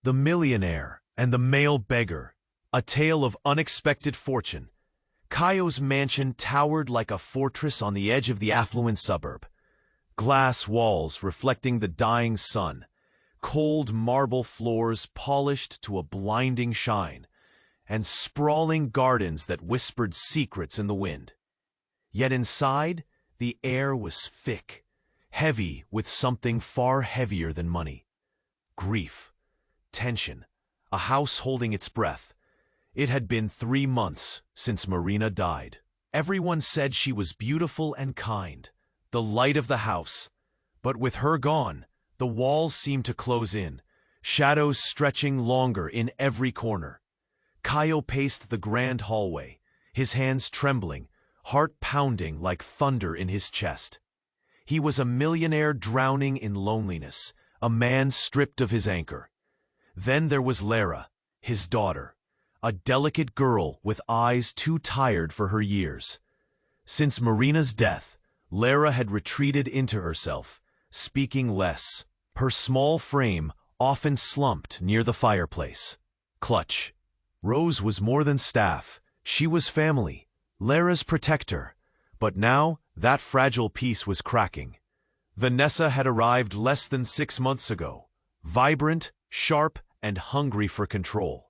The Millionaire and the Male Beggar, a tale of unexpected fortune. Kaio's mansion towered like a fortress on the edge of the affluent suburb. Glass walls reflecting the dying sun, cold marble floors polished to a blinding shine, and sprawling gardens that whispered secrets in the wind. Yet inside, the air was thick, heavy with something far heavier than money. Grief. Tension, a house holding its breath. It had been 3 months since Marina died. Everyone said she was beautiful and kind, the light of the house. But with her gone, the walls seemed to close in, shadows stretching longer in every corner. Kaio paced the grand hallway, his hands trembling, heart pounding like thunder in his chest. He was a millionaire drowning in loneliness, a man stripped of his anchor. Then there was Lara, his daughter, a delicate girl with eyes too tired for her years. Since Marina's death, Lara had retreated into herself, speaking less, her small frame often slumped near the fireplace. Clutch. Rose was more than staff. She was family, Lara's protector. But now, that fragile piece was cracking. Vanessa had arrived less than 6 months ago, vibrant, sharp, and hungry for control.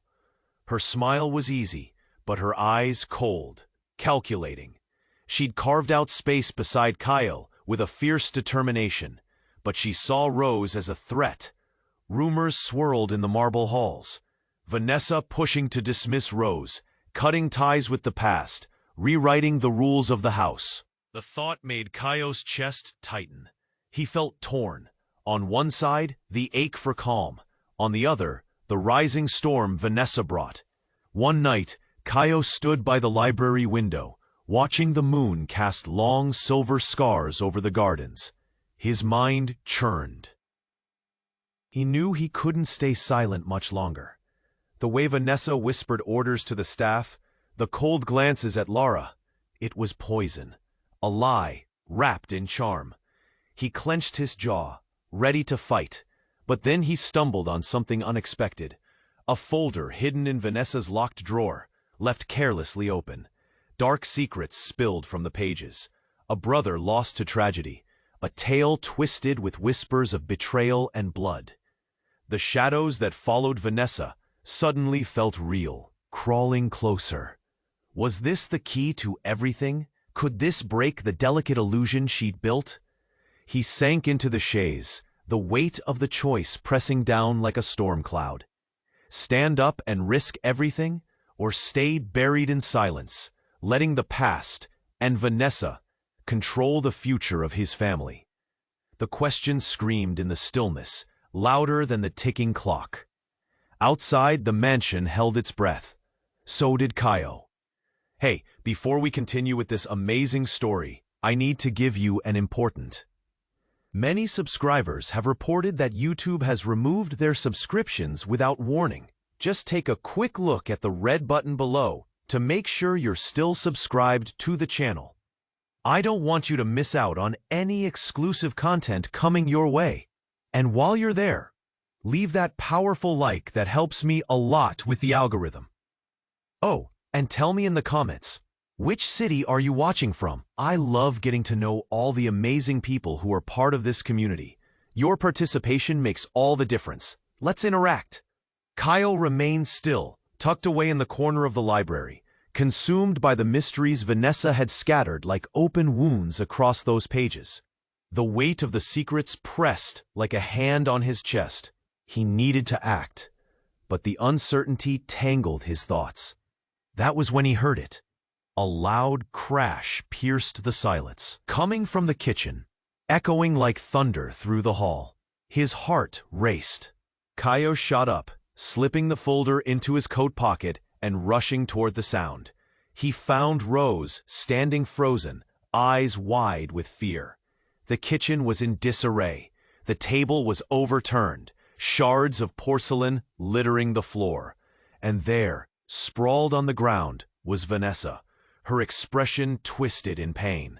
Her smile was easy, but her eyes cold, calculating. She'd carved out space beside Kaio with a fierce determination, but she saw Rose as a threat. Rumors swirled in the marble halls. Vanessa pushing to dismiss Rose, cutting ties with the past, rewriting the rules of the house. The thought made Kaio's chest tighten. He felt torn. On one side, the ache for calm. On the other, the rising storm Vanessa brought. One night, Kaio stood by the library window, watching the moon cast long silver scars over the gardens. His mind churned. He knew he couldn't stay silent much longer. The way Vanessa whispered orders to the staff, the cold glances at Lara, it was poison, a lie wrapped in charm. He clenched his jaw, ready to fight. But then he stumbled on something unexpected. A folder hidden in Vanessa's locked drawer, left carelessly open. Dark secrets spilled from the pages. A brother lost to tragedy. A tale twisted with whispers of betrayal and blood. The shadows that followed Vanessa suddenly felt real, crawling closer. Was this the key to everything? Could this break the delicate illusion she'd built? He sank into the chaise, the weight of the choice pressing down like a storm cloud. Stand up and risk everything, or stay buried in silence, letting the past and Vanessa control the future of his family. The question screamed in the stillness, louder than the ticking clock. Outside, the mansion held its breath. So did Kaio. Hey, before we continue with this amazing story, I need to give you an important. Many subscribers have reported that YouTube has removed their subscriptions without warning. Just take a quick look at the red button below to make sure you're still subscribed to the channel. I don't want you to miss out on any exclusive content coming your way. And while you're there, leave that powerful like that helps me a lot with the algorithm. Oh, and tell me in the comments, which city are you watching from? I love getting to know all the amazing people who are part of this community. Your participation makes all the difference. Let's interact. Kaio remained still, tucked away in the corner of the library, consumed by the mysteries Vanessa had scattered like open wounds across those pages. The weight of the secrets pressed like a hand on his chest. He needed to act, but the uncertainty tangled his thoughts. That was when he heard it. A loud crash pierced the silence, coming from the kitchen, echoing like thunder through the hall. His heart raced. Kaio shot up, slipping the folder into his coat pocket and rushing toward the sound. He found Rose standing frozen, eyes wide with fear. The kitchen was in disarray. The table was overturned, shards of porcelain littering the floor. And there, sprawled on the ground, was Vanessa, her expression twisted in pain.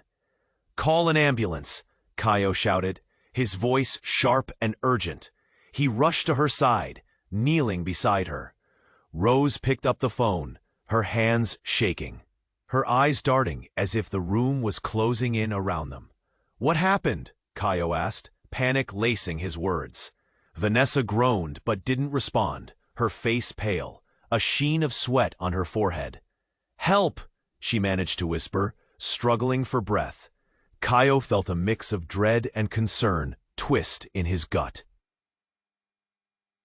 "Call an ambulance," Kaio shouted, his voice sharp and urgent. He rushed to her side, kneeling beside her. Rose picked up the phone, her hands shaking, her eyes darting as if the room was closing in around them. "What happened?" Kaio asked, panic lacing his words. Vanessa groaned but didn't respond, her face pale, a sheen of sweat on her forehead. "Help!" she managed to whisper, struggling for breath. Kaio felt a mix of dread and concern twist in his gut.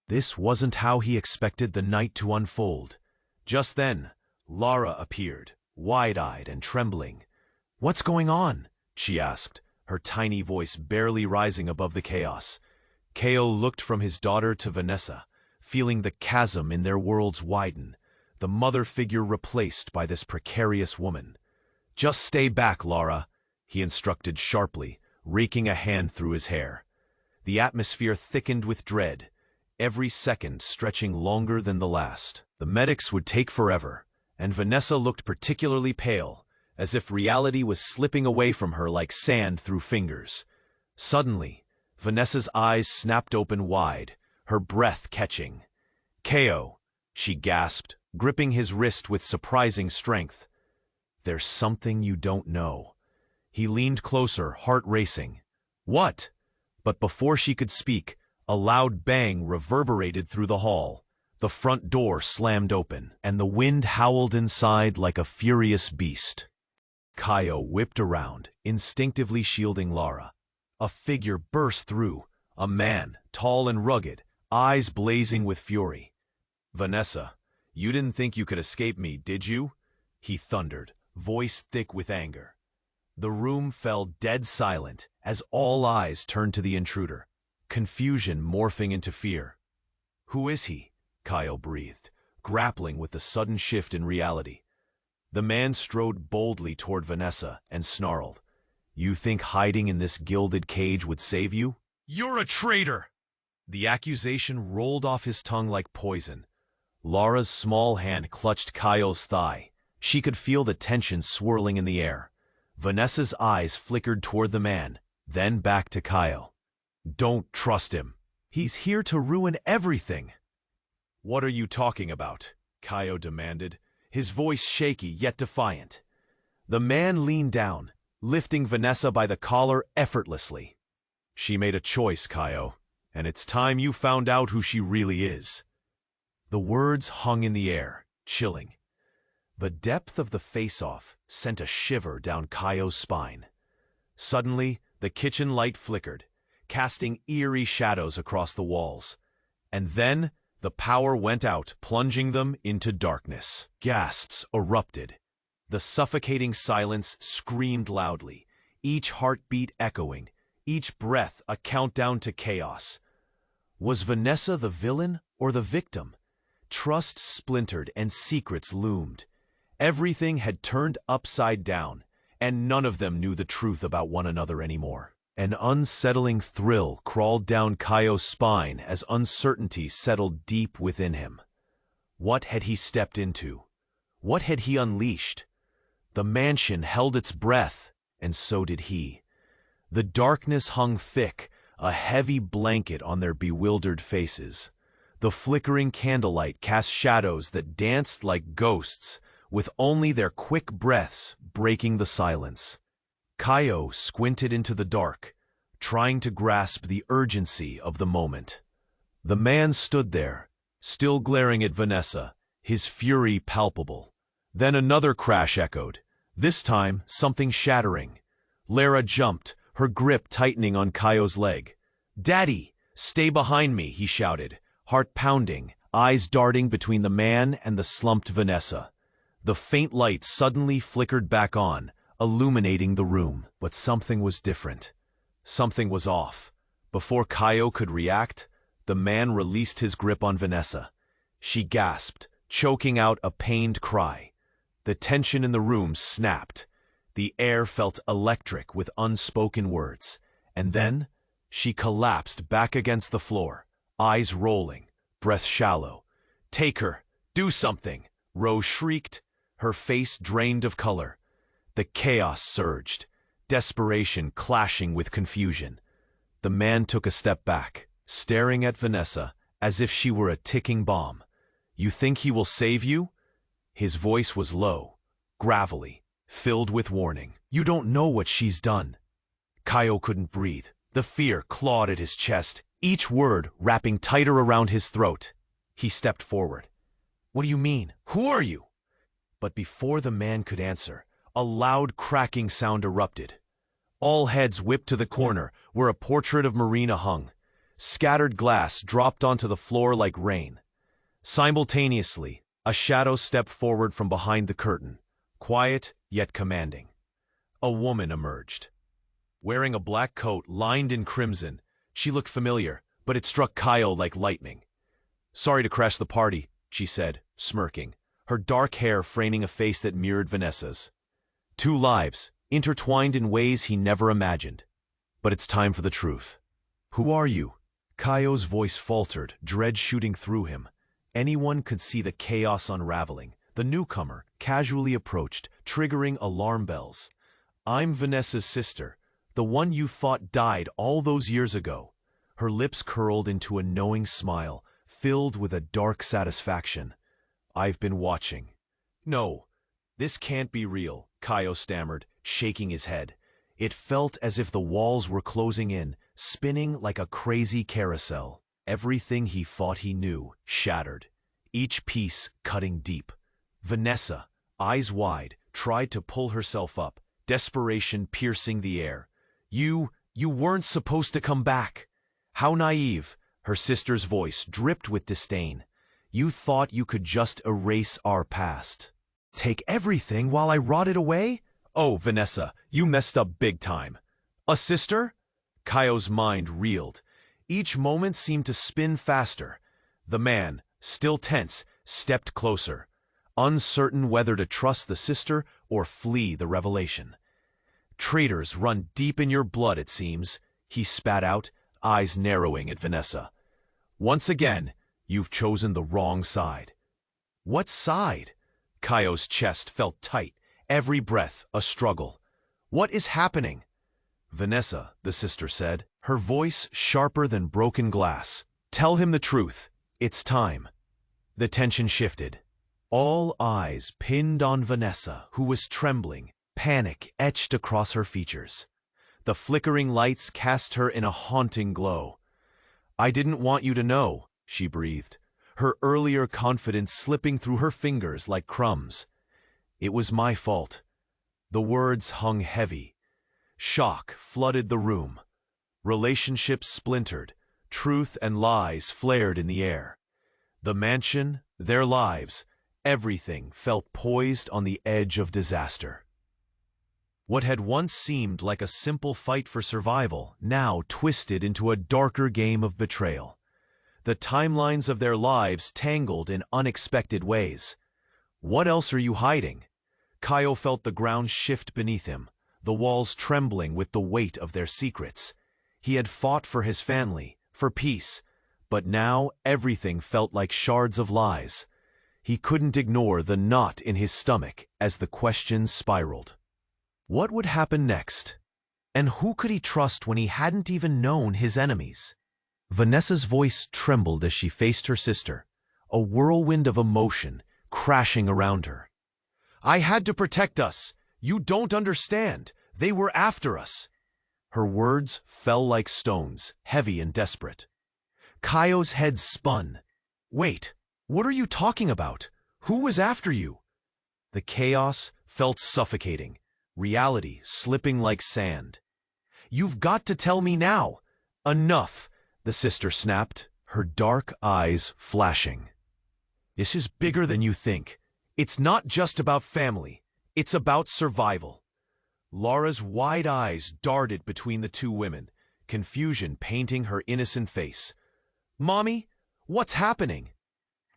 This wasn't how he expected the night to unfold. Just then, Lara appeared, wide-eyed and trembling. "What's going on?" she asked, her tiny voice barely rising above the chaos. Kaio looked from his daughter to Vanessa, feeling the chasm in their worlds widen, the mother figure replaced by this precarious woman. "Just stay back, Lara," he instructed sharply, raking a hand through his hair. The atmosphere thickened with dread, every second stretching longer than the last. The medics would take forever, and Vanessa looked particularly pale, as if reality was slipping away from her like sand through fingers. Suddenly, Vanessa's eyes snapped open wide, her breath catching. "Kaio," she gasped, gripping his wrist with surprising strength. "There's something you don't know." He leaned closer, heart racing. "What?" But before she could speak, a loud bang reverberated through the hall. The front door slammed open, and the wind howled inside like a furious beast. Kaio whipped around, instinctively shielding Lara. A figure burst through, a man, tall and rugged, eyes blazing with fury. "Vanessa, you didn't think you could escape me, did you?" he thundered, voice thick with anger. The room fell dead silent as all eyes turned to the intruder, confusion morphing into fear. "Who is he?" Kaio breathed, grappling with the sudden shift in reality. The man strode boldly toward Vanessa and snarled, "You think hiding in this gilded cage would save you? You're a traitor!" The accusation rolled off his tongue like poison. Lara's small hand clutched Kaio's thigh. She could feel the tension swirling in the air. Vanessa's eyes flickered toward the man, then back to Kaio. "Don't trust him. He's here to ruin everything." "What are you talking about?" Kaio demanded, his voice shaky yet defiant. The man leaned down, lifting Vanessa by the collar effortlessly. "She made a choice, Kaio, and it's time you found out who she really is." The words hung in the air, chilling. The depth of the face-off sent a shiver down Kaio's spine. Suddenly, the kitchen light flickered, casting eerie shadows across the walls. And then, the power went out, plunging them into darkness. Gasps erupted. The suffocating silence screamed loudly, each heartbeat echoing, each breath a countdown to chaos. Was Vanessa the villain or the victim? Trust splintered and secrets loomed. Everything had turned upside down, and none of them knew the truth about one another anymore. An unsettling thrill crawled down Kaio's spine as uncertainty settled deep within him. What had he stepped into? What had he unleashed? The mansion held its breath, and so did he. The darkness hung thick, a heavy blanket on their bewildered faces. The flickering candlelight cast shadows that danced like ghosts, with only their quick breaths breaking the silence. Kaio squinted into the dark, trying to grasp the urgency of the moment. The man stood there, still glaring at Vanessa, his fury palpable. Then another crash echoed, this time something shattering. Lara jumped, her grip tightening on Kaio's leg. "Daddy, stay behind me," he shouted, heart pounding, eyes darting between the man and the slumped Vanessa. The faint light suddenly flickered back on, illuminating the room. But something was different. Something was off. Before Kaio could react, the man released his grip on Vanessa. She gasped, choking out a pained cry. The tension in the room snapped. The air felt electric with unspoken words. And then, she collapsed back against the floor, eyes rolling, breath shallow. "Take her! Do something!" Rose shrieked, her face drained of color. The chaos surged, desperation clashing with confusion. The man took a step back, staring at Vanessa as if she were a ticking bomb. "You think he will save you?" His voice was low, gravelly, filled with warning. "You don't know what she's done." Kaio couldn't breathe. The fear clawed at his chest, each word wrapping tighter around his throat. He stepped forward. "What do you mean? Who are you?" But before the man could answer, a loud cracking sound erupted. All heads whipped to the corner where a portrait of Marina hung. Scattered glass dropped onto the floor like rain. Simultaneously, a shadow stepped forward from behind the curtain, quiet yet commanding. A woman emerged. Wearing a black coat lined in crimson, she looked familiar, but it struck Kaio like lightning. "Sorry to crash the party," she said, smirking, her dark hair framing a face that mirrored Vanessa's. Two lives, intertwined in ways he never imagined. "But it's time for the truth." "Who are you?" Kaio's voice faltered, dread shooting through him. Anyone could see the chaos unraveling. The newcomer casually approached, triggering alarm bells. "I'm Vanessa's sister, the one you thought died all those years ago." Her lips curled into a knowing smile, filled with a dark satisfaction. "I've been watching." "No, this can't be real," Kaio stammered, shaking his head. It felt as if the walls were closing in, spinning like a crazy carousel. Everything he thought he knew shattered, each piece cutting deep. Vanessa, eyes wide, tried to pull herself up, desperation piercing the air. You weren't supposed to come back." "How naive," her sister's voice dripped with disdain. "You thought you could just erase our past. Take everything while I rotted away? Oh, Vanessa, you messed up big time." "A sister?" Kaio's mind reeled. Each moment seemed to spin faster. The man, still tense, stepped closer, uncertain whether to trust the sister or flee the revelation. "Traitors run deep in your blood, it seems," he spat out, eyes narrowing at Vanessa. "Once again, you've chosen the wrong side." "What side?" Kaio's chest felt tight, every breath a struggle. "What is happening?" "Vanessa," the sister said, her voice sharper than broken glass. "Tell him the truth. It's time." The tension shifted. All eyes pinned on Vanessa, who was trembling, panic etched across her features. The flickering lights cast her in a haunting glow. "I didn't want you to know," she breathed, her earlier confidence slipping through her fingers like crumbs. "It was my fault." The words hung heavy. Shock flooded the room. Relationships splintered, truth and lies flared in the air. The mansion, their lives, everything felt poised on the edge of disaster. What had once seemed like a simple fight for survival now twisted into a darker game of betrayal. The timelines of their lives tangled in unexpected ways. "What else are you hiding?" Kaio felt the ground shift beneath him, the walls trembling with the weight of their secrets. He had fought for his family, for peace, but now everything felt like shards of lies. He couldn't ignore the knot in his stomach as the questions spiraled. What would happen next? And who could he trust when he hadn't even known his enemies? Vanessa's voice trembled as she faced her sister, a whirlwind of emotion crashing around her. "I had to protect us. You don't understand. They were after us." Her words fell like stones, heavy and desperate. Kaio's head spun. "Wait, what are you talking about? Who was after you?" The chaos felt suffocating, reality slipping like sand. "You've got to tell me now." "Enough," the sister snapped, her dark eyes flashing. "This is bigger than you think. It's not just about family. It's about survival." Laura's wide eyes darted between the two women, confusion painting her innocent face. "Mommy, what's happening?"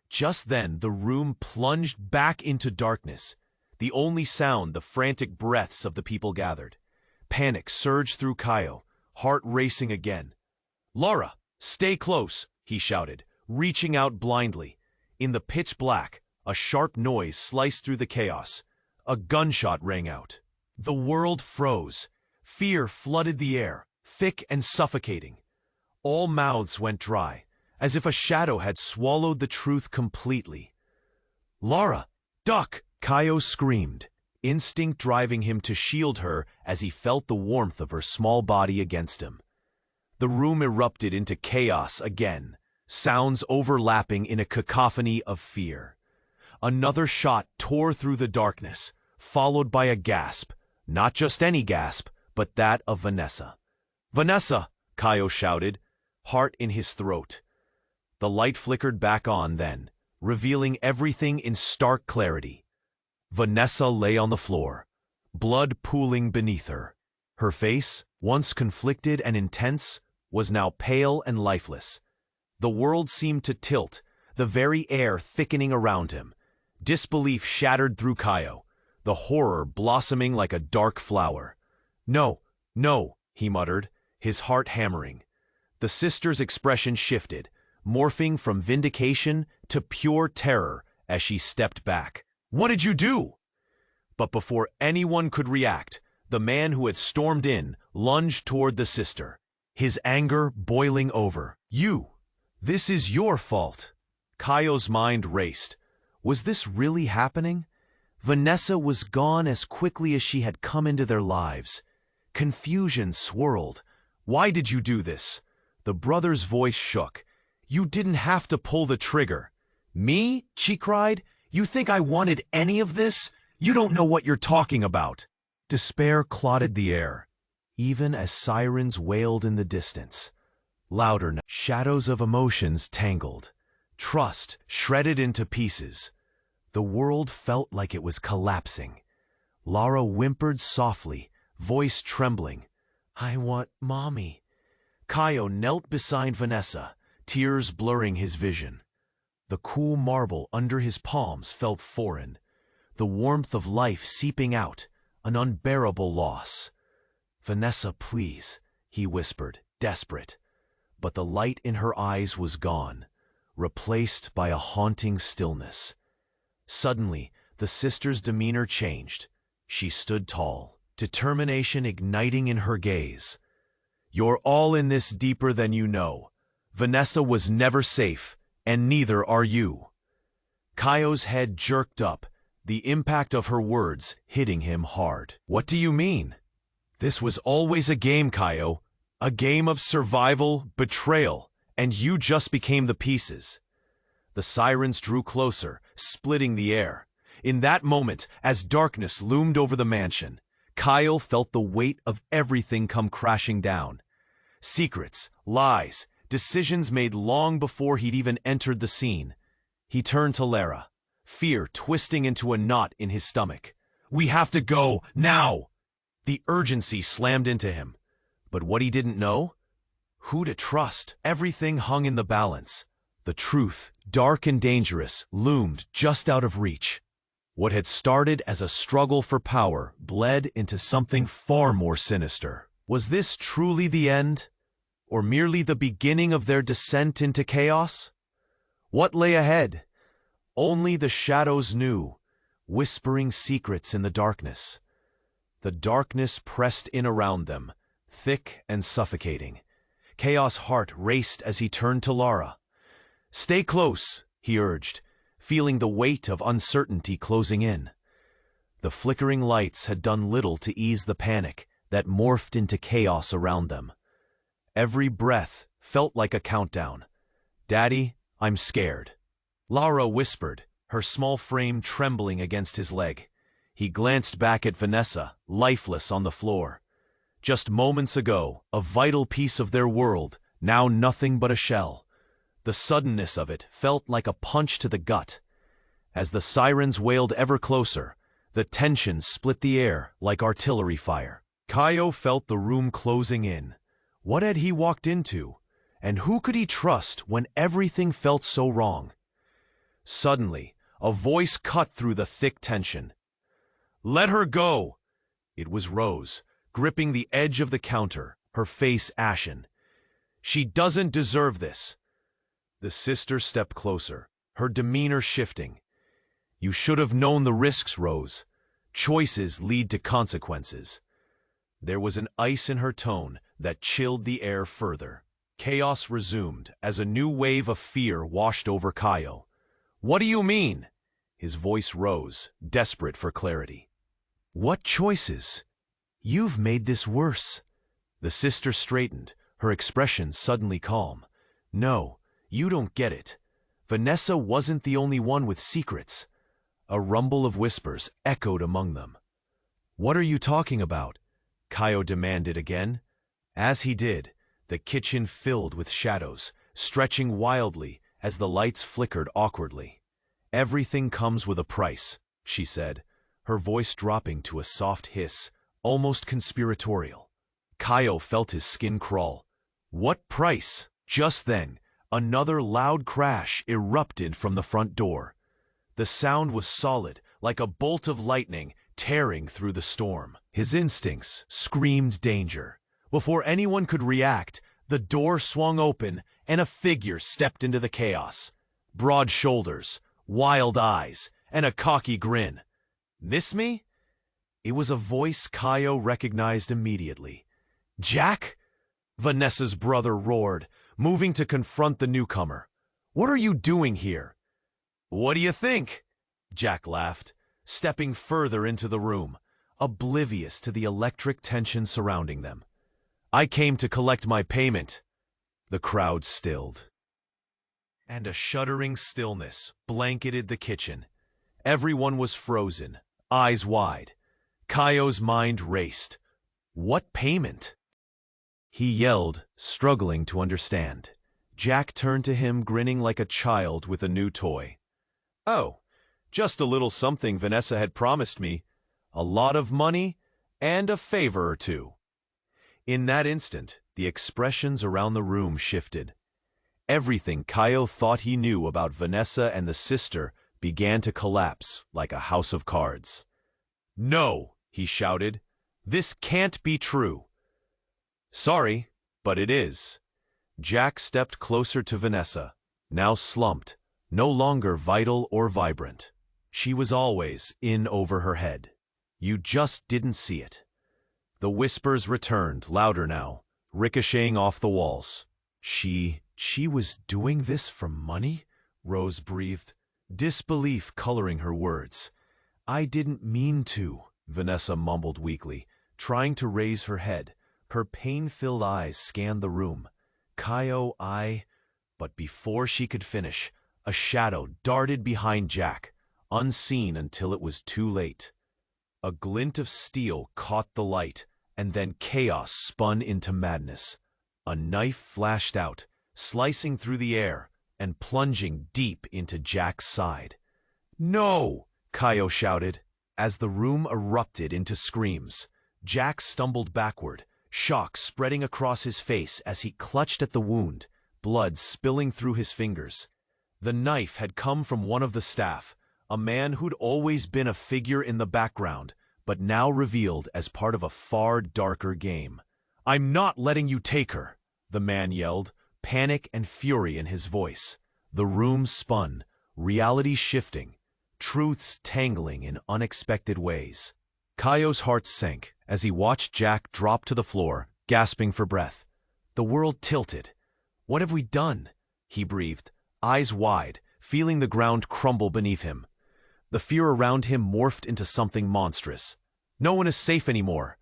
Just then, the room plunged back into darkness. The only sound the frantic breaths of the people gathered. Panic surged through Kaio, heart racing again. "Laura, stay close," he shouted, reaching out blindly. In the pitch black, a sharp noise sliced through the chaos. A gunshot rang out. The world froze. Fear flooded the air, thick and suffocating. All mouths went dry. as if a shadow had swallowed the truth completely. "Lara, duck!" Kaio screamed, instinct driving him to shield her as he felt the warmth of her small body against him. The room erupted into chaos again, sounds overlapping in a cacophony of fear. Another shot tore through the darkness, followed by a gasp, not just any gasp, but that of Vanessa. "Vanessa!" Kaio shouted, heart in his throat. The light flickered back on then, revealing everything in stark clarity. Vanessa lay on the floor, blood pooling beneath her. Her face, once conflicted and intense, was now pale and lifeless. The world seemed to tilt, the very air thickening around him. Disbelief shattered through Kaio, the horror blossoming like a dark flower. "No, no," he muttered, his heart hammering. The sister's expression shifted, morphing from vindication to pure terror as she stepped back. "What did you do?" But before anyone could react, the man who had stormed in lunged toward the sister, his anger boiling over. This is your fault." Kaio's mind raced. Was this really happening? Vanessa was gone as quickly as she had come into their lives. Confusion swirled. "Why did you do this?" The brother's voice shook. "You didn't have to pull the trigger." "Me?" she cried. "You think I wanted any of this? You don't know what you're talking about." Despair clotted the air, even as sirens wailed in the distance. Louder now. Shadows of emotions tangled. Trust shredded into pieces. The world felt like it was collapsing. Lara whimpered softly, voice trembling. "I want Mommy." Kaio knelt beside Vanessa, tears blurring his vision. The cool marble under his palms felt foreign, the warmth of life seeping out, an unbearable loss. "Vanessa, please," he whispered, desperate. But the light in her eyes was gone, replaced by a haunting stillness. Suddenly, the sister's demeanor changed. She stood tall, determination igniting in her gaze. "You're all in this deeper than you know. Vanessa was never safe, and neither are you." Kaio's head jerked up, the impact of her words hitting him hard. "What do you mean?" "This was always a game, Kaio. A game of survival, betrayal, and you just became the pieces." The sirens drew closer, splitting the air. In that moment, as darkness loomed over the mansion, Kaio felt the weight of everything come crashing down. Secrets, lies, decisions made long before he'd even entered the scene. He turned to Lara, fear twisting into a knot in his stomach. "We have to go, now!" The urgency slammed into him. But what he didn't know? Who to trust? Everything hung in the balance. The truth, dark and dangerous, loomed just out of reach. What had started as a struggle for power bled into something far more sinister. Was this truly the end? Or merely the beginning of their descent into chaos? What lay ahead? Only the shadows knew, whispering secrets in the darkness. The darkness pressed in around them, thick and suffocating. Chaos' heart raced as he turned to Lara. "Stay close," he urged, feeling the weight of uncertainty closing in. The flickering lights had done little to ease the panic that morphed into chaos around them. Every breath felt like a countdown. "Daddy, I'm scared." Lara whispered, her small frame trembling against his leg. He glanced back at Vanessa, lifeless on the floor. Just moments ago, a vital piece of their world, now nothing but a shell. The suddenness of it felt like a punch to the gut. As the sirens wailed ever closer, the tension split the air like artillery fire. Kaio felt the room closing in. What had he walked into? And who could he trust when everything felt so wrong? Suddenly, a voice cut through the thick tension. "Let her go!" It was Rose, gripping the edge of the counter, her face ashen. "She doesn't deserve this." The sister stepped closer, her demeanor shifting. "You should have known the risks, Rose. Choices lead to consequences." There was an ice in her tone that chilled the air further. Chaos resumed as a new wave of fear washed over Kaio. "What do you mean?" His voice rose, desperate for clarity. "What choices? You've made this worse." The sister straightened, her expression suddenly calm. "No, you don't get it. Vanessa wasn't the only one with secrets." A rumble of whispers echoed among them. "What are you talking about?" Kaio demanded again. As he did, the kitchen filled with shadows, stretching wildly as the lights flickered awkwardly. "Everything comes with a price," she said, her voice dropping to a soft hiss, almost conspiratorial. Kaio felt his skin crawl. "What price?" Just then, another loud crash erupted from the front door. The sound was solid, like a bolt of lightning tearing through the storm. His instincts screamed danger. Before anyone could react, the door swung open and a figure stepped into the chaos. Broad shoulders, wild eyes, and a cocky grin. "Miss me?" It was a voice Kaio recognized immediately. "Jack?" Vanessa's brother roared, moving to confront the newcomer. "What are you doing here?" "What do you think?" Jack laughed, stepping further into the room, oblivious to the electric tension surrounding them. "I came to collect my payment." The crowd stilled, and a shuddering stillness blanketed the kitchen. Everyone was frozen, eyes wide. Kaio's mind raced. "What payment?" he yelled, struggling to understand. Jack turned to him, grinning like a child with a new toy. "Oh, just a little something Vanessa had promised me. A lot of money and a favor or two." In that instant, the expressions around the room shifted. Everything Kaio thought he knew about Vanessa and the sister began to collapse like a house of cards. "No!" he shouted. "This can't be true." "Sorry, but it is." Jack stepped closer to Vanessa, now slumped, no longer vital or vibrant. She was always in over her head. You just didn't see it. The whispers returned, louder now, ricocheting off the walls. She was doing this for money?" Rose breathed, disbelief coloring her words. "I didn't mean to," Vanessa mumbled weakly, trying to raise her head. Her pain-filled eyes scanned the room. "Kaio, But before she could finish, a shadow darted behind Jack, unseen until it was too late. A glint of steel caught the light, and then chaos spun into madness. A knife flashed out, slicing through the air and plunging deep into Jack's side. "No!" Kaio shouted. As the room erupted into screams, Jack stumbled backward, shock spreading across his face as he clutched at the wound, blood spilling through his fingers. The knife had come from one of the staff, a man who'd always been a figure in the background, but now revealed as part of a far darker game. "I'm not letting you take her," the man yelled, panic and fury in his voice. The room spun, reality shifting, truths tangling in unexpected ways. Kaio's heart sank as he watched Jack drop to the floor, gasping for breath. The world tilted. "What have we done?" he breathed, eyes wide, feeling the ground crumble beneath him. The fear around him morphed into something monstrous. "No one is safe anymore,"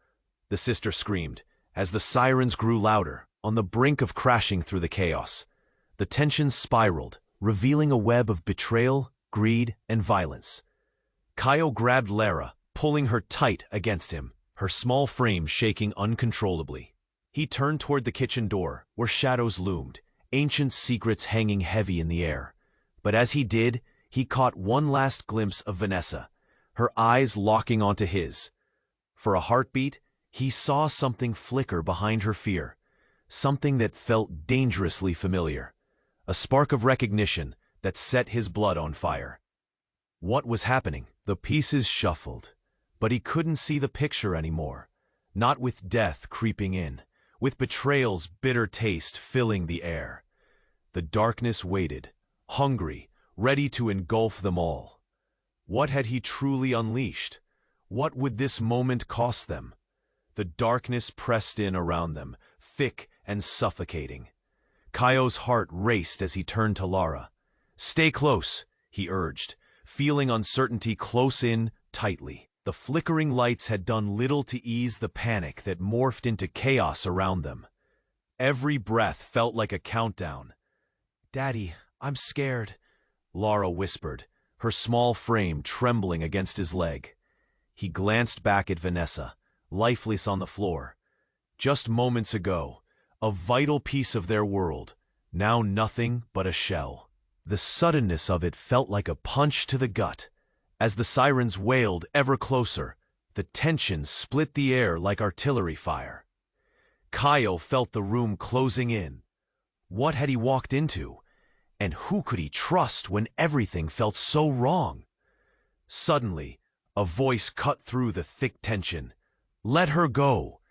the sister screamed, as the sirens grew louder, on the brink of crashing through the chaos. The tension spiraled, revealing a web of betrayal, greed, and violence. Kaio grabbed Lara, pulling her tight against him, her small frame shaking uncontrollably. He turned toward the kitchen door, where shadows loomed, ancient secrets hanging heavy in the air. But as he did, he caught one last glimpse of Vanessa, her eyes locking onto his. For a heartbeat, he saw something flicker behind her fear, something that felt dangerously familiar, a spark of recognition that set his blood on fire. What was happening? The pieces shuffled, but he couldn't see the picture anymore, not with death creeping in, with betrayal's bitter taste filling the air. The darkness waited, hungry, ready to engulf them all. What had he truly unleashed? What would this moment cost them? The darkness pressed in around them, thick and suffocating. Kaio's heart raced as he turned to Lara. "Stay close," he urged, feeling uncertainty close in tightly. The flickering lights had done little to ease the panic that morphed into chaos around them. Every breath felt like a countdown. "Daddy, I'm scared," Lara whispered, her small frame trembling against his leg. He glanced back at Vanessa, lifeless on the floor. Just moments ago, a vital piece of their world, now nothing but a shell. The suddenness of it felt like a punch to the gut. As the sirens wailed ever closer, the tension split the air like artillery fire. Kaio felt the room closing in. What had he walked into? And who could he trust when everything felt so wrong? Suddenly, a voice cut through the thick tension. "Let her go."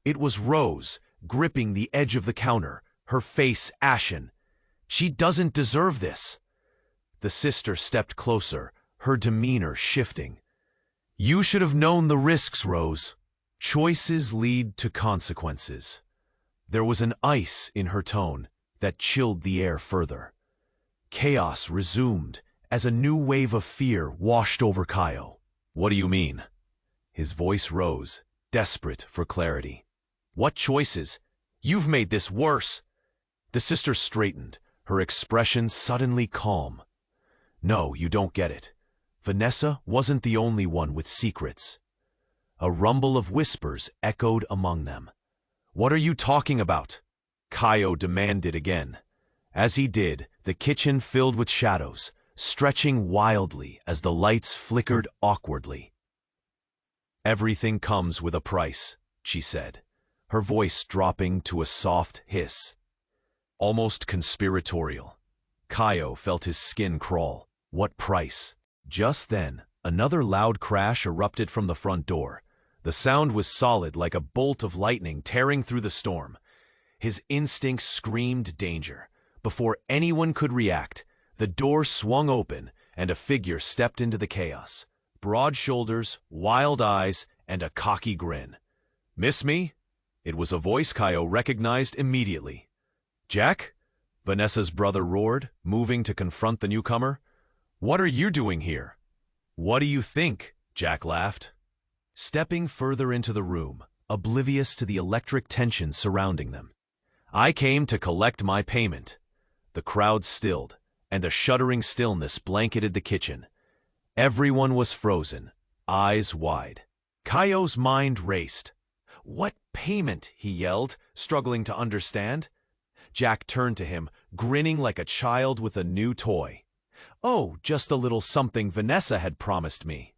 It was Rose, gripping the edge of the counter, her face ashen. "She doesn't deserve this." The sister stepped closer, her demeanor shifting. "You should have known the risks, Rose. Choices lead to consequences." There was an ice in her tone that chilled the air further. Chaos resumed as a new wave of fear washed over Kaio. "What do you mean?" His voice rose, desperate for clarity. "What choices? You've made this worse." The sister straightened, her expression suddenly calm. "No, you don't get it. Vanessa wasn't the only one with secrets." A rumble of whispers echoed among them. "What are you talking about?" Kaio demanded again. As he did, the kitchen filled with shadows, stretching wildly as the lights flickered awkwardly. "Everything comes with a price," she said, her voice dropping to a soft hiss. Almost conspiratorial. Kaio felt his skin crawl. What price? Just then, another loud crash erupted from the front door. The sound was solid like a bolt of lightning tearing through the storm. His instincts screamed danger. Before anyone could react, the door swung open and a figure stepped into the chaos. Broad shoulders, wild eyes, and a cocky grin. "Miss me?" It was a voice Kaio recognized immediately. "Jack?" Vanessa's brother roared, moving to confront the newcomer. "What are you doing here?" "What do you think?" Jack laughed. Stepping further into the room, oblivious to the electric tension surrounding them. "I came to collect my payment." The crowd stilled, and a shuddering stillness blanketed the kitchen. Everyone was frozen, eyes wide. Kaio's mind raced. "What payment?" he yelled, struggling to understand. Jack turned to him, grinning like a child with a new toy. "Oh, just a little something Vanessa had promised me.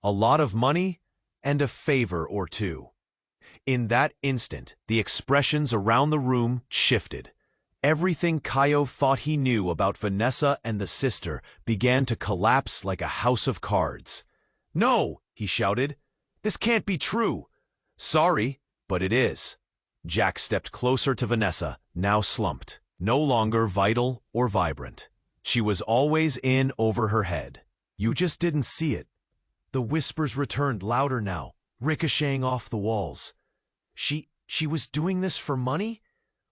A lot of money and a favor or two." In that instant, the expressions around the room shifted. Everything Kaio thought he knew about Vanessa and the sister began to collapse like a house of cards. "No!" he shouted. "This can't be true." "Sorry, but it is." Jack stepped closer to Vanessa, now slumped, no longer vital or vibrant. She was always in over her head. "You just didn't see it." The whispers returned louder now, ricocheting off the walls. She was doing this for money?"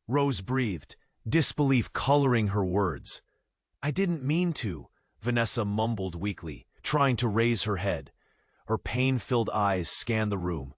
Rose breathed, disbelief coloring her words. "I didn't mean to," Vanessa mumbled weakly, trying to raise her head. Her pain-filled eyes scanned the room.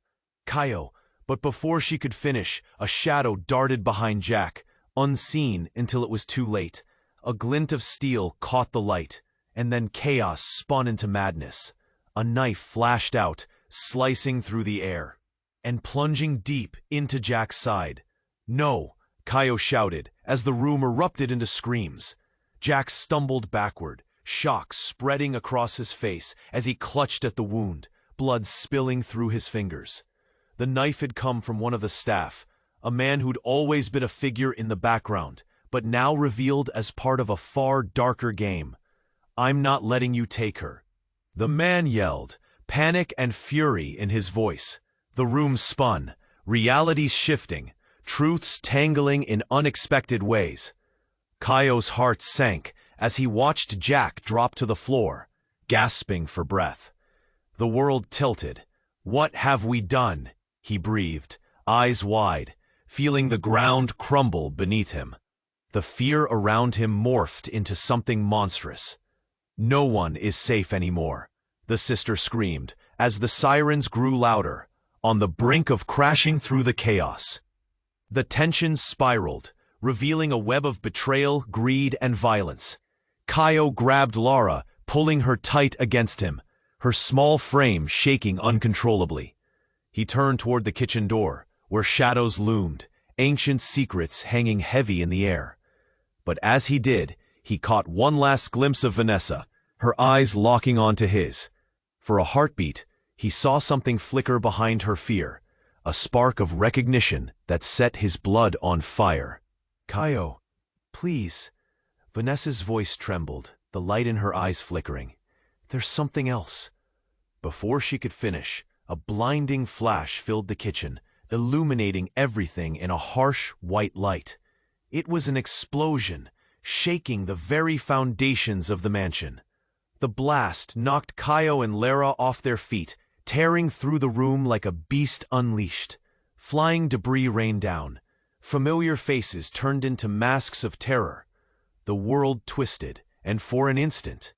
"Kaio," but before she could finish, a shadow darted behind Jack, unseen until it was too late. A glint of steel caught the light, and then chaos spun into madness. A knife flashed out, slicing through the air, and plunging deep into Jack's side. "No!" Kaio shouted, as the room erupted into screams. Jack stumbled backward, shock spreading across his face as he clutched at the wound, blood spilling through his fingers. The knife had come from one of the staff, a man who'd always been a figure in the background, but now revealed as part of a far darker game. "I'm not letting you take her." The man yelled, panic and fury in his voice. The room spun, realities shifting, truths tangling in unexpected ways. Kaio's heart sank as he watched Jack drop to the floor, gasping for breath. The world tilted. "What have we done?" he breathed, eyes wide, feeling the ground crumble beneath him. The fear around him morphed into something monstrous. "No one is safe anymore," the sister screamed, as the sirens grew louder, on the brink of crashing through the chaos. The tension spiraled, revealing a web of betrayal, greed, and violence. Kaio grabbed Lara, pulling her tight against him, her small frame shaking uncontrollably. He turned toward the kitchen door, where shadows loomed, ancient secrets hanging heavy in the air. But as he did, he caught one last glimpse of Vanessa, her eyes locking onto his. For a heartbeat, he saw something flicker behind her fear, a spark of recognition that set his blood on fire. "Kaio, please." Vanessa's voice trembled, the light in her eyes flickering. "There's something else." Before she could finish, a blinding flash filled the kitchen, illuminating everything in a harsh, white light. It was an explosion, shaking the very foundations of the mansion. The blast knocked Kaio and Lara off their feet, tearing through the room like a beast unleashed. Flying debris rained down. Familiar faces turned into masks of terror. The world twisted, and for an instant,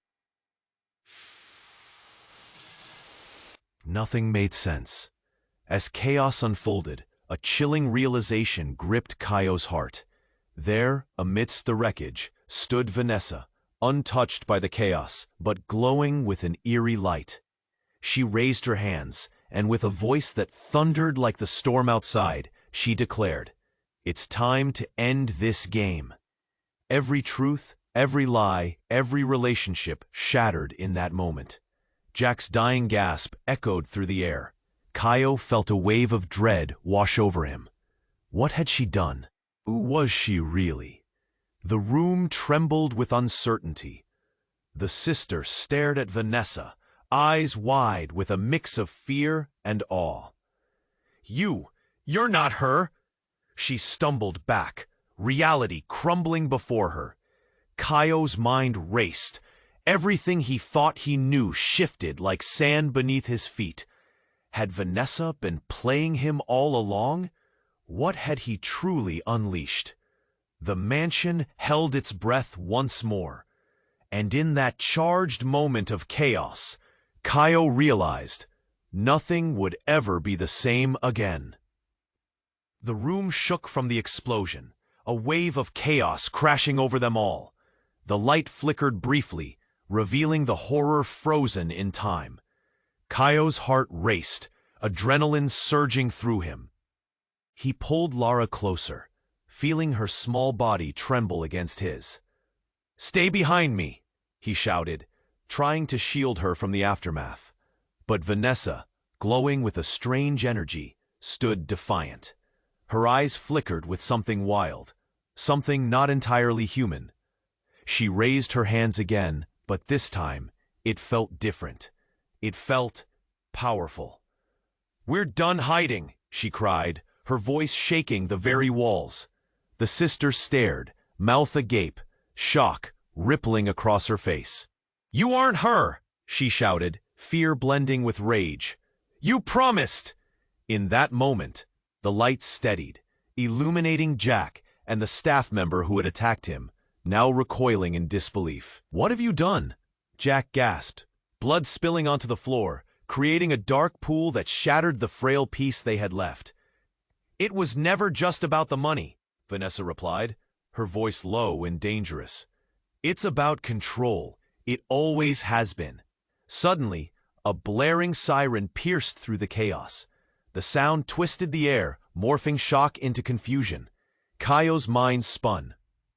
nothing made sense. As chaos unfolded, a chilling realization gripped Kaio's heart. There, amidst the wreckage, stood Vanessa, untouched by the chaos, but glowing with an eerie light. She raised her hands, and with a voice that thundered like the storm outside, she declared, "It's time to end this game." Every truth, every lie, every relationship shattered in that moment. Jack's dying gasp echoed through the air. Kaio felt a wave of dread wash over him. What had she done? Who was she really? The room trembled with uncertainty. The sister stared at Vanessa, eyes wide with a mix of fear and awe. You're not her!" She stumbled back, reality crumbling before her. Kaio's mind raced. Everything he thought he knew shifted like sand beneath his feet. Had Vanessa been playing him all along? What had he truly unleashed? The mansion held its breath once more. And in that charged moment of chaos, Kaio realized nothing would ever be the same again. The room shook from the explosion, a wave of chaos crashing over them all. The light flickered briefly, revealing the horror frozen in time. Kaio's heart raced, adrenaline surging through him. He pulled Lara closer, feeling her small body tremble against his. "Stay behind me," he shouted, trying to shield her from the aftermath. But Vanessa, glowing with a strange energy, stood defiant. Her eyes flickered with something wild, something not entirely human. She raised her hands again, but this time, it felt different. It felt powerful. "We're done hiding," she cried, her voice shaking the very walls. The sister stared, mouth agape, shock rippling across her face. "You aren't her!" she shouted, fear blending with rage. "You promised!" In that moment, the lights steadied, illuminating Jack and the staff member who had attacked him, now recoiling in disbelief. "What have you done?" Jack gasped, blood spilling onto the floor, creating a dark pool that shattered the frail peace they had left. "It was never just about the money," Vanessa replied, her voice low and dangerous. "It's about control. It always has been." Suddenly, a blaring siren pierced through the chaos. The sound twisted the air, morphing shock into confusion. Kaio's mind spun.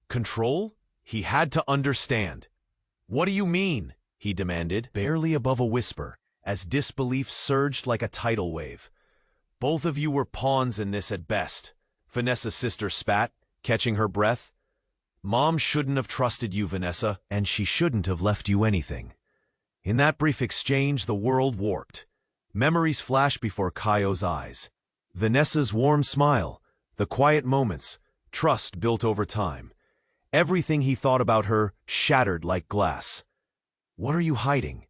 Control? He had to understand. "What do you mean?" he demanded, barely above a whisper, as disbelief surged like a tidal wave. "Both of you were pawns in this at best," Vanessa's sister spat, catching her breath. "Mom shouldn't have trusted you, Vanessa, and she shouldn't have left you anything." In that brief exchange, the world warped. Memories flashed before Kaio's eyes. Vanessa's warm smile, the quiet moments, trust built over time. Everything he thought about her shattered like glass. "What are you hiding?"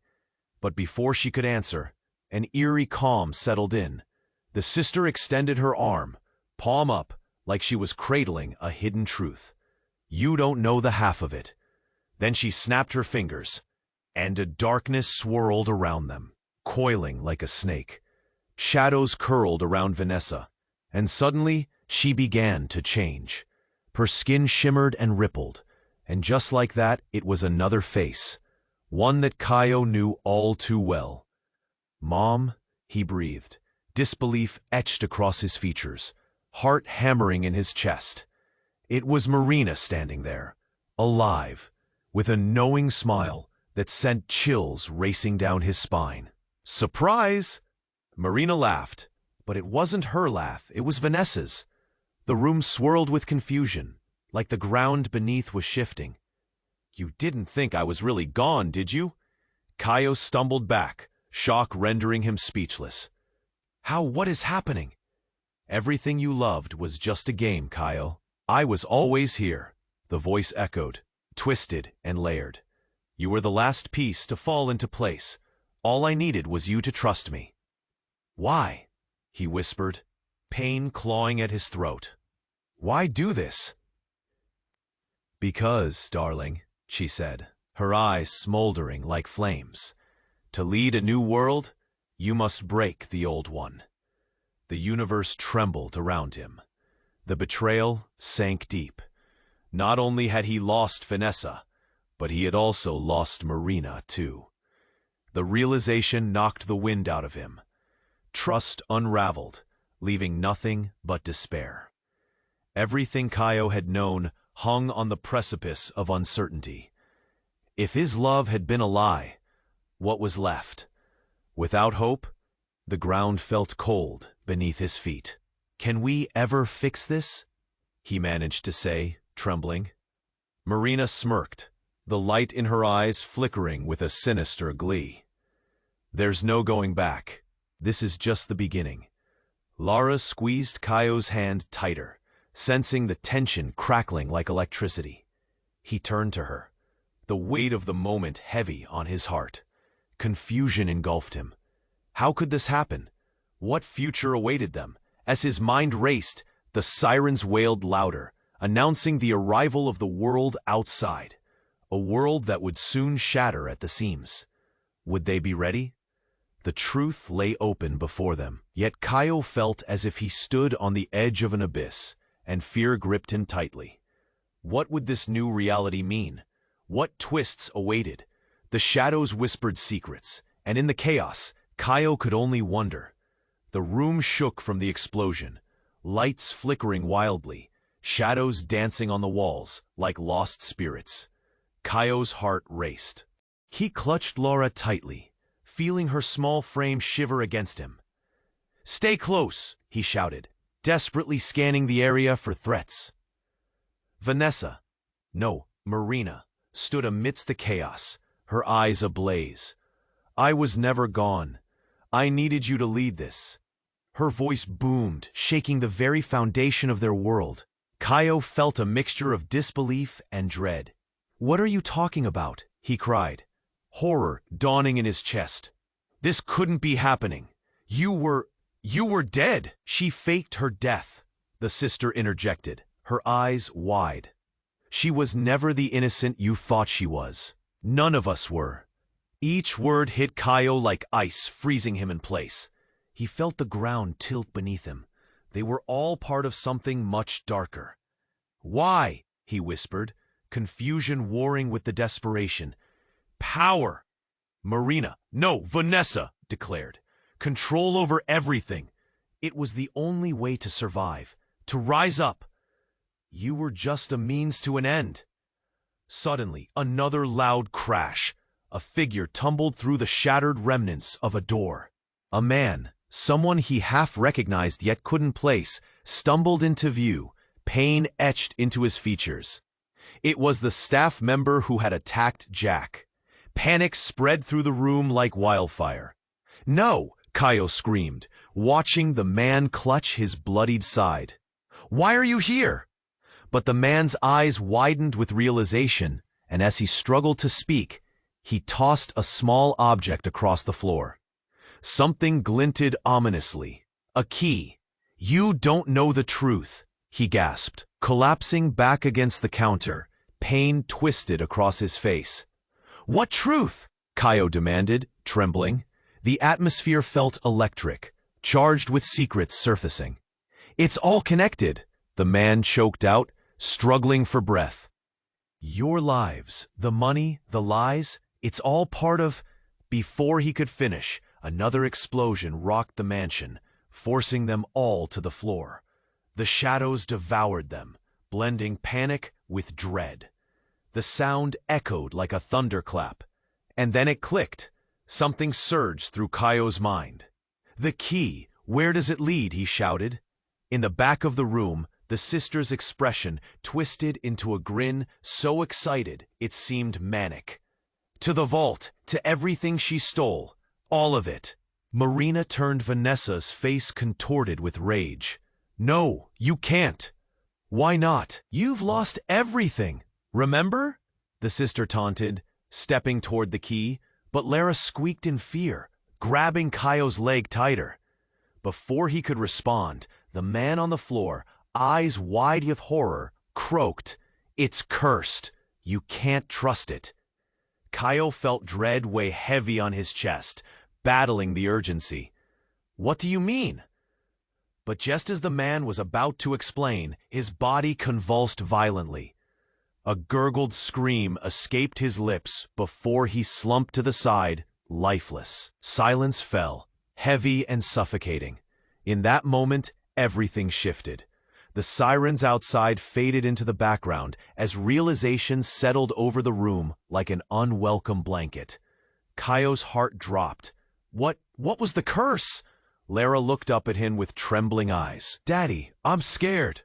But before she could answer, an eerie calm settled in. The sister extended her arm, palm up, like she was cradling a hidden truth. You don't know the half of it." Then she snapped her fingers, and a darkness swirled around them, coiling like a snake. Shadows curled around Vanessa, and suddenly she began to change. Her skin shimmered and rippled, and just like that, it was another face, one that Kaio knew all too well. "Mom," he breathed, disbelief etched across his features, heart hammering in his chest. It was Marina standing there, alive, with a knowing smile that sent chills racing down his spine. "Surprise!" Marina laughed, but it wasn't her laugh, it was Vanessa's. The room swirled with confusion, like the ground beneath was shifting. "You didn't think I was really gone, did you?" Kaio stumbled back, shock rendering him speechless. What is happening?" "Everything you loved was just a game, Kaio. I was always here," the voice echoed, twisted and layered. "You were the last piece to fall into place. All I needed was you to trust me." "Why?" he whispered, pain clawing at his throat. "Why do this?" "Because, darling," she said, her eyes smoldering like flames. "To lead a new world, you must break the old one." The universe trembled around him. The betrayal sank deep. Not only had he lost Vanessa, but he had also lost Marina, too. The realization knocked the wind out of him. Trust unraveled, leaving nothing but despair. Everything Kaio had known hung on the precipice of uncertainty. If his love had been a lie, what was left? Without hope, the ground felt cold beneath his feet. "Can we ever fix this?" he managed to say, trembling. Marina smirked, the light in her eyes flickering with a sinister glee. "There's no going back. This is just the beginning." Lara squeezed Kaio's hand tighter, sensing the tension crackling like electricity. He turned to her, the weight of the moment heavy on his heart. Confusion engulfed him. How could this happen? What future awaited them? As his mind raced, the sirens wailed louder, announcing the arrival of the world outside, a world that would soon shatter at the seams. Would they be ready? The truth lay open before them, yet Kaio felt as if he stood on the edge of an abyss, and fear gripped him tightly. What would this new reality mean? What twists awaited? The shadows whispered secrets, and in the chaos, Kaio could only wonder. The room shook from the explosion, lights flickering wildly, shadows dancing on the walls like lost spirits. Kaio's heart raced. He clutched Lara tightly, feeling her small frame shiver against him. "Stay close," he shouted, desperately scanning the area for threats. Marina, stood amidst the chaos, her eyes ablaze. "I was never gone. I needed you to lead this." Her voice boomed, shaking the very foundation of their world. Kaio felt a mixture of disbelief and dread. "What are you talking about?" he cried, horror dawning in his chest. "This couldn't be happening. You were dead." "She faked her death," the sister interjected, her eyes wide. "She was never the innocent you thought she was. None of us were." Each word hit Kaio like ice, freezing him in place. He felt the ground tilt beneath him. They were all part of something much darker. "Why?" he whispered, confusion warring with the desperation. "Power!" Vanessa declared. "Control over everything." It was the only way to survive, to rise up. "You were just a means to an end." Suddenly, another loud crash. A figure tumbled through the shattered remnants of a door. A man, someone he half recognized yet couldn't place, stumbled into view, pain etched into his features. It was the staff member who had attacked Jack. Panic spread through the room like wildfire. "No!" Kaio screamed, watching the man clutch his bloodied side. "Why are you here?" But the man's eyes widened with realization, and as he struggled to speak, he tossed a small object across the floor. Something glinted ominously. A key. "You don't know the truth," he gasped, Collapsing back against the counter, pain twisted across his face. "What truth?" Kaio demanded, trembling. The atmosphere felt electric, charged with secrets surfacing. "It's all connected," the man choked out, struggling for breath. "Your lives, the money, the lies, it's all part of—" Before he could finish, another explosion rocked the mansion, forcing them all to the floor. The shadows devoured them, blending panic with dread. The sound echoed like a thunderclap, and then it clicked. Something surged through Kaio's mind. "The key! Where does it lead?" he shouted. In the back of the room, the sister's expression twisted into a grin so excited it seemed manic. "To the vault, to everything she stole. All of it." Marina turned. Vanessa's face contorted with rage. "No, you can't." "Why not? You've lost everything. Remember?" the sister taunted, stepping toward the key, but Lara squeaked in fear, grabbing Kaio's leg tighter. Before he could respond, the man on the floor, eyes wide with horror, croaked, "It's cursed. You can't trust it." Kaio felt dread weigh heavy on his chest, battling the urgency. "What do you mean?" But just as the man was about to explain, his body convulsed violently. A gurgled scream escaped his lips before he slumped to the side, lifeless. Silence fell, heavy and suffocating. In that moment, everything shifted. The sirens outside faded into the background as realization settled over the room like an unwelcome blanket. Kaio's heart dropped. What was the curse?" Lara looked up at him with trembling eyes. "Daddy, I'm scared."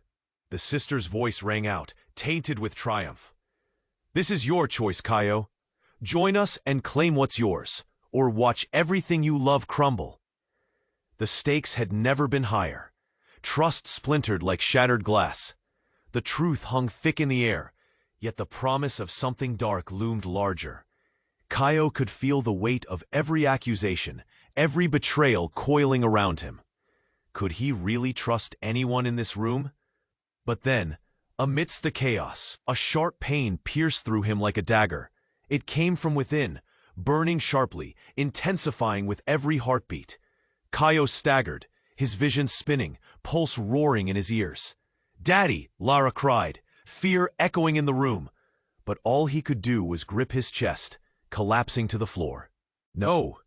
The sister's voice rang out, tainted with triumph. "This is your choice, Kaio. Join us and claim what's yours, or watch everything you love crumble." The stakes had never been higher. Trust splintered like shattered glass. The truth hung thick in the air, yet the promise of something dark loomed larger. Kaio could feel the weight of every accusation, every betrayal coiling around him. Could he really trust anyone in this room? But then, amidst the chaos, a sharp pain pierced through him like a dagger. It came from within, burning sharply, intensifying with every heartbeat. Kaio staggered, his vision spinning, pulse roaring in his ears. "Daddy!" Lara cried, fear echoing in the room. But all he could do was grip his chest, collapsing to the floor. "No!"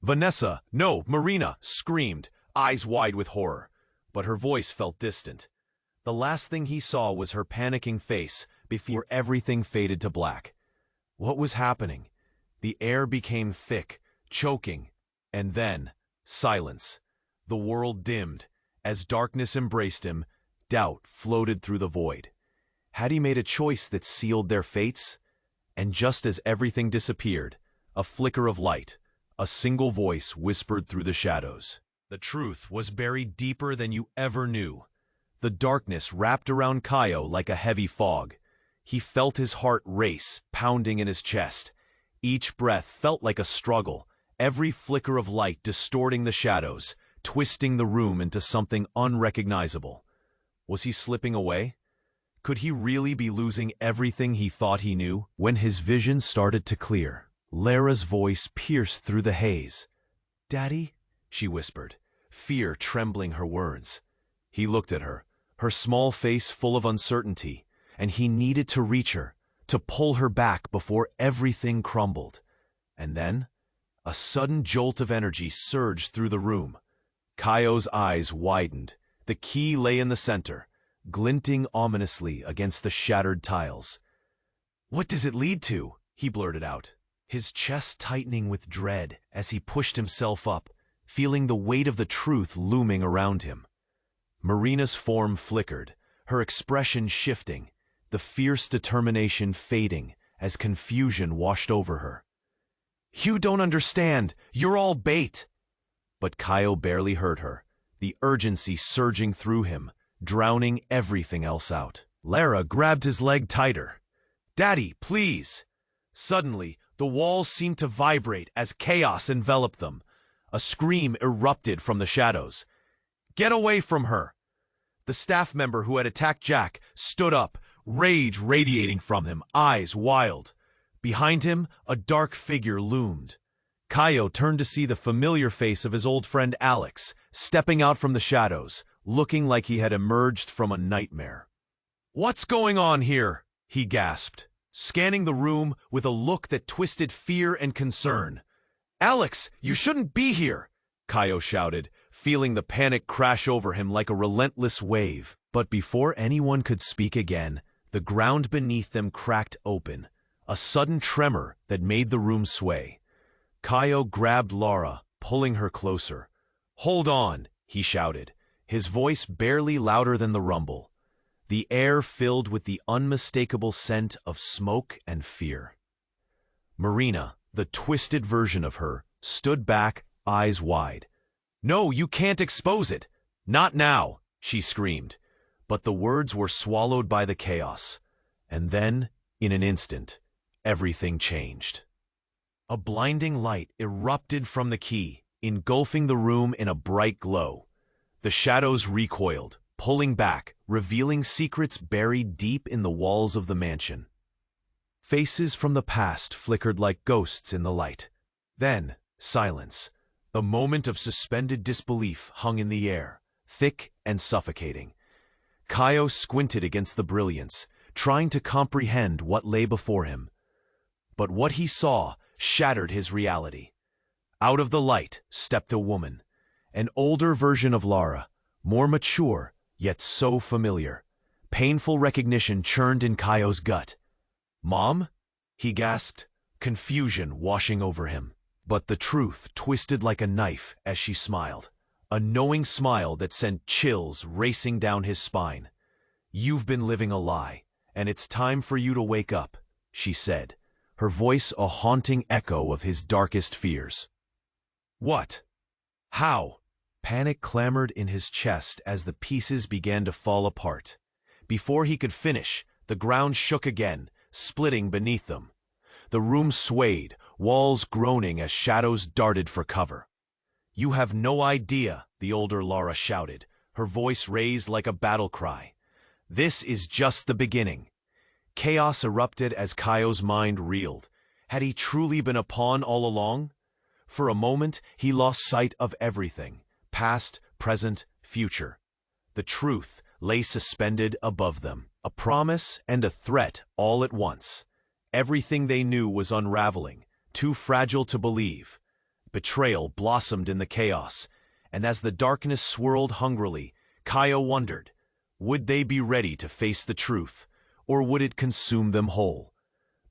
"Vanessa, no!" Marina screamed, eyes wide with horror. But her voice felt distant. The last thing he saw was her panicking face before everything faded to black. What was happening? The air became thick, choking, and then silence. The world dimmed. As darkness embraced him, doubt floated through the void. Had he made a choice that sealed their fates? And just as everything disappeared, a flicker of light, a single voice whispered through the shadows. The truth was buried deeper than you ever knew. The darkness wrapped around Kaio like a heavy fog. He felt his heart race, pounding in his chest. Each breath felt like a struggle, every flicker of light distorting the shadows, twisting the room into something unrecognizable. Was he slipping away? Could he really be losing everything he thought he knew? When his vision started to clear, Lara's voice pierced through the haze. "Daddy?" she whispered, fear trembling her words. He looked at her, her small face full of uncertainty, and he needed to reach her, to pull her back before everything crumbled. And then, a sudden jolt of energy surged through the room. Kaio's eyes widened. The key lay in the center, glinting ominously against the shattered tiles. "What does it lead to?" he blurted out, his chest tightening with dread as he pushed himself up, feeling the weight of the truth looming around him. Marina's form flickered, her expression shifting, the fierce determination fading as confusion washed over her. "You don't understand. You're all bait." But Kaio barely heard her, the urgency surging through him, drowning everything else out. Lara grabbed his leg tighter. "Daddy, please!" Suddenly, the walls seemed to vibrate as chaos enveloped them. A scream erupted from the shadows. "Get away from her!" The staff member who had attacked Jack stood up, rage radiating from him, eyes wild. Behind him, a dark figure loomed. Kaio turned to see the familiar face of his old friend Alex, stepping out from the shadows, looking like he had emerged from a nightmare. "What's going on here?" he gasped, scanning the room with a look that twisted fear and concern. "Alex, you shouldn't be here!" Kaio shouted, feeling the panic crash over him like a relentless wave. But before anyone could speak again, the ground beneath them cracked open, a sudden tremor that made the room sway. Kaio grabbed Lara, pulling her closer. "Hold on," he shouted, his voice barely louder than the rumble. The air filled with the unmistakable scent of smoke and fear. Marina, the twisted version of her, stood back, eyes wide. "No, you can't expose it! Not now!" she screamed. But the words were swallowed by the chaos. And then, in an instant, everything changed. A blinding light erupted from the key, engulfing the room in a bright glow. The shadows recoiled, pulling back, revealing secrets buried deep in the walls of the mansion. Faces from the past flickered like ghosts in the light. Then, silence. A moment of suspended disbelief hung in the air, thick and suffocating. Kaio squinted against the brilliance, trying to comprehend what lay before him. But what he saw shattered his reality. Out of the light stepped a woman, an older version of Lara, more mature, yet so familiar. Painful recognition churned in Kaio's gut. "Mom?" he gasped, confusion washing over him. But the truth twisted like a knife as she smiled, a knowing smile that sent chills racing down his spine. "You've been living a lie, and it's time for you to wake up," she said, her voice a haunting echo of his darkest fears. "What? How?" Panic clamored in his chest as the pieces began to fall apart. Before he could finish, the ground shook again, splitting beneath them. The room swayed, walls groaning as shadows darted for cover. "You have no idea," the older Lara shouted, her voice raised like a battle cry. "This is just the beginning." Chaos erupted as Kaio's mind reeled. Had he truly been a pawn all along? For a moment, he lost sight of everything, past, present, future. The truth lay suspended above them, a promise and a threat all at once. Everything they knew was unraveling, too fragile to believe. Betrayal blossomed in the chaos, and as the darkness swirled hungrily, Kaio wondered, would they be ready to face the truth, or would it consume them whole?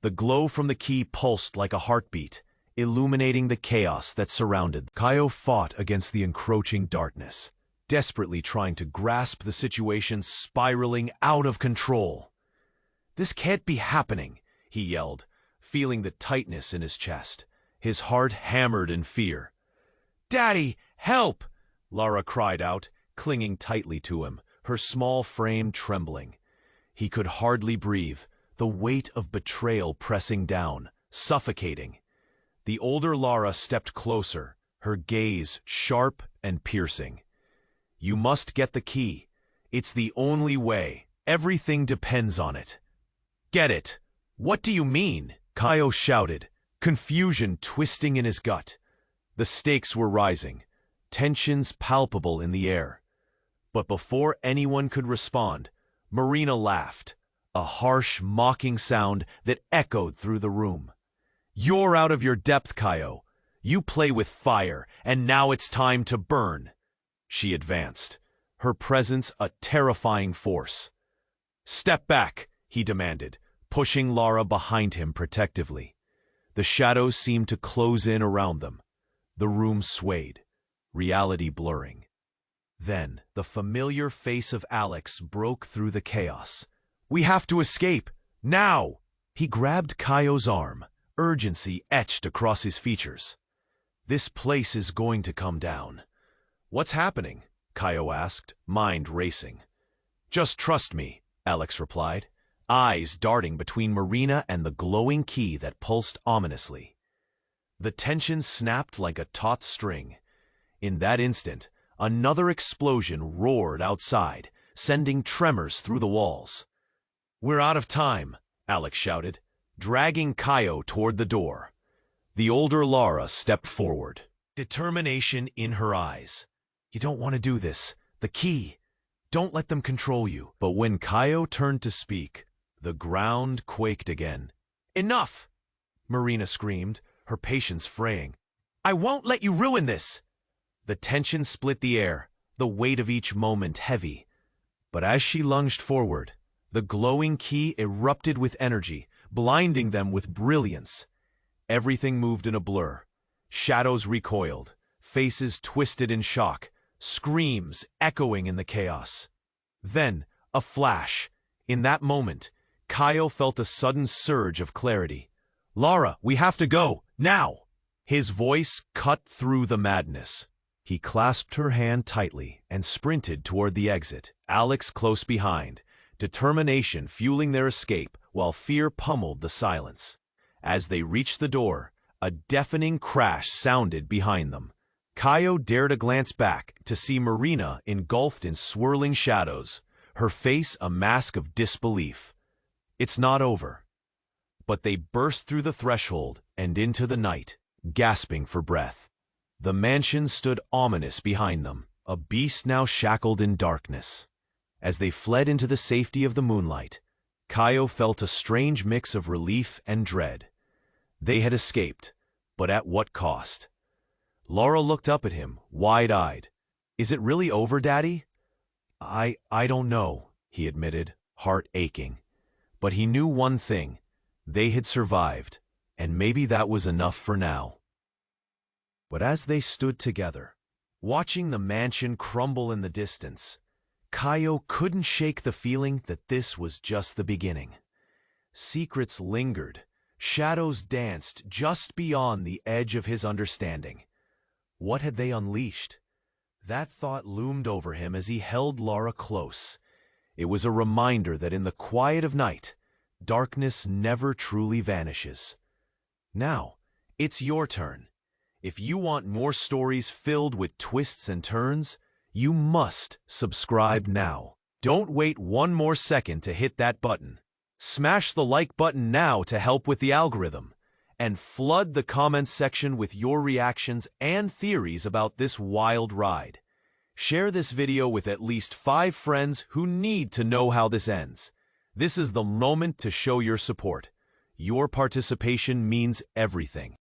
The glow from the key pulsed like a heartbeat, illuminating the chaos that surrounded them. Kaio fought against the encroaching darkness, desperately trying to grasp the situation spiraling out of control. "This can't be happening," he yelled, feeling the tightness in his chest, his heart hammered in fear. "Daddy, help!" Lara cried out, clinging tightly to him, her small frame trembling. He could hardly breathe, the weight of betrayal pressing down, suffocating. The older Lara stepped closer, her gaze sharp and piercing. "You must get the key. It's the only way. Everything depends on it." "Get it? What do you mean?" Kaio shouted, confusion twisting in his gut. The stakes were rising, tensions palpable in the air. But before anyone could respond, Marina laughed, a harsh, mocking sound that echoed through the room. "You're out of your depth, Kaio. You play with fire, and now it's time to burn." She advanced, her presence a terrifying force. "Step back," he demanded, pushing Lara behind him protectively. The shadows seemed to close in around them. The room swayed, reality blurring. Then the familiar face of Alex broke through the chaos. "We have to escape, now!" He grabbed Kaio's arm, urgency etched across his features. "This place is going to come down." "What's happening?" Kaio asked, mind racing. "Just trust me," Alex replied, eyes darting between Marina and the glowing key that pulsed ominously. The tension snapped like a taut string. In that instant, another explosion roared outside, sending tremors through the walls. "We're out of time," Alex shouted, dragging Kaio toward the door. The older Lara stepped forward, determination in her eyes. "You don't want to do this. The key. Don't let them control you." But when Kaio turned to speak, the ground quaked again. "Enough!" Marina screamed, her patience fraying. "I won't let you ruin this!" The tension split the air, the weight of each moment heavy. But as she lunged forward, the glowing key erupted with energy, blinding them with brilliance. Everything moved in a blur. Shadows recoiled, faces twisted in shock, screams echoing in the chaos. Then, a flash. In that moment, Kaio felt a sudden surge of clarity. "Lara, we have to go, now!" His voice cut through the madness. He clasped her hand tightly and sprinted toward the exit, Alex close behind, determination fueling their escape while fear pummeled the silence. As they reached the door, a deafening crash sounded behind them. Kaio dared a glance back to see Marina engulfed in swirling shadows, her face a mask of disbelief. It's not over. But they burst through the threshold and into the night, gasping for breath. The mansion stood ominous behind them, a beast now shackled in darkness. As they fled into the safety of the moonlight, Kaio felt a strange mix of relief and dread. They had escaped, but at what cost? Lara looked up at him, wide-eyed. "Is it really over, Daddy?" I don't know," he admitted, heart aching. But he knew one thing. They had survived, and maybe that was enough for now. But as they stood together, watching the mansion crumble in the distance, Kaio couldn't shake the feeling that this was just the beginning. Secrets lingered, shadows danced just beyond the edge of his understanding. What had they unleashed? That thought loomed over him as he held Lara close. It was a reminder that in the quiet of night, darkness never truly vanishes. Now, it's your turn. If you want more stories filled with twists and turns, you must subscribe now. Don't wait one more second to hit that button. Smash the like button now to help with the algorithm. And flood the comments section with your reactions and theories about this wild ride. Share this video with at least 5 friends who need to know how this ends. This is the moment to show your support. Your participation means everything.